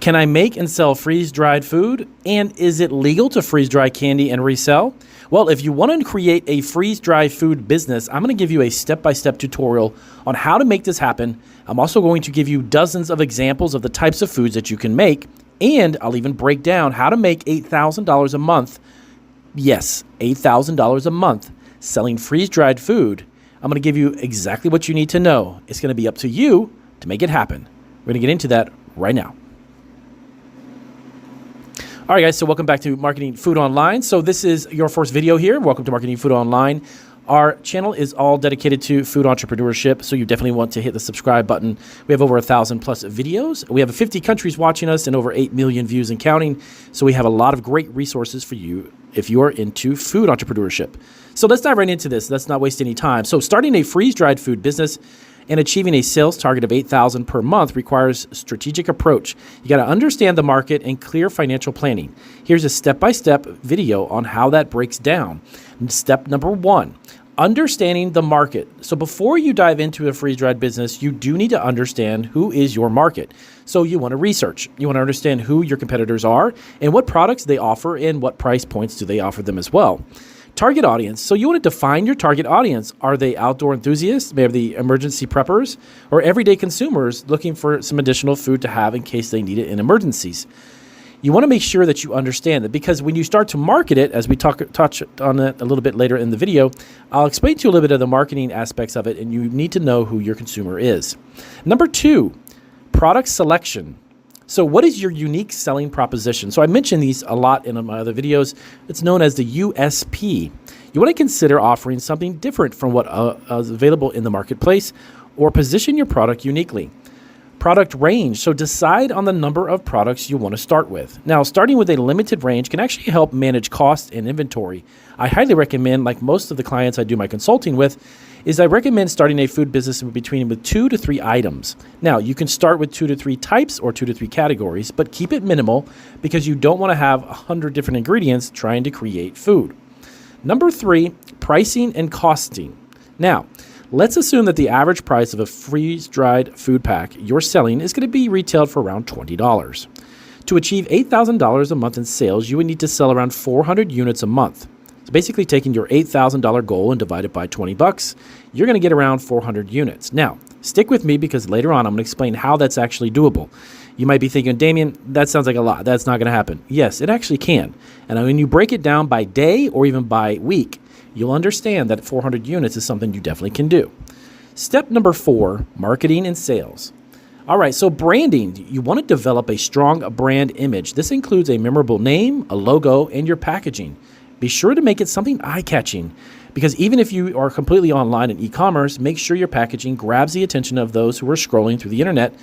Can I make and sell freeze-dried food? And is it legal to freeze-dry candy and resell? Well, if you want to create a freeze-dried food business, I'm going to give you a step-by-step tutorial on how to make this happen. I'm also going to give you dozens of examples of the types of foods that you can make, and I'll even break down how to make $8,000 a month. Yes, $8,000 a month selling freeze-dried food. I'm going to give you exactly what you need to know. It's going to be up to you to make it happen. We're going to get into that right now. All right, guys, so welcome back to Marketing Food Online. So this is your first video here. Welcome to Marketing Food Online. Our channel is all dedicated to food entrepreneurship, so you definitely want to hit the subscribe button. We have over 1,000 plus videos. We have 50 countries watching us and over 8 million views and counting. So we have a lot of great resources for you if you are into food entrepreneurship. So let's dive right into this. Let's not waste any time. So starting a freeze-dried food business and achieving a sales target of $8,000 per month requires a strategic approach. You got to understand the market and clear financial planning. Here's a step-by-step video on how that breaks down. Step number 1, understanding the market. So before you dive into a freeze-dried business, you do need to understand who is your market. So you want to research. You want to understand who your competitors are and what products they offer and what price points do they offer them as well. Target audience. So you want to define your target audience. Are they outdoor enthusiasts, maybe the emergency preppers, or everyday consumers looking for some additional food to have in case they need it in emergencies? You want to make sure that you understand that, because when you start to market it, as we touch on it a little bit later in the video, I'll explain to you a little bit of the marketing aspects of it, and you need to know who your consumer is. Number 2, product selection. So what is your unique selling proposition? So I mentioned these a lot in my other videos. It's known as the USP. You want to consider offering something different from what is available in the marketplace, or position your product uniquely. Product range. So decide on the number of products you want to start with. Now, starting with a limited range can actually help manage cost and inventory. I highly recommend, like most of the clients I do my consulting with, I recommend starting a food business with 2 to 3 items. Now, you can start with 2 to 3 types or 2 to 3 categories, but keep it minimal because you don't want to have 100 different ingredients trying to create food. Number 3, pricing and costing. Now, let's assume that the average price of a freeze-dried food pack you're selling is going to be retailed for around $20. To achieve $8,000 a month in sales, you would need to sell around 400 units a month. So basically taking your $8,000 goal and divide it by $20, you're going to get around 400 units. Now, stick with me because later on I'm going to explain how that's actually doable. You might be thinking, Damien, that sounds like a lot. That's not going to happen. Yes, it actually can. And when you break it down by day or even by week, you'll understand that 400 units is something you definitely can do. Step number 4, marketing and sales. All right, so branding. You want to develop a strong brand image. This includes a memorable name, a logo, and your packaging. Be sure to make it something eye-catching, because even if you are completely online in e-commerce, make sure your packaging grabs the attention of those who are scrolling through the internet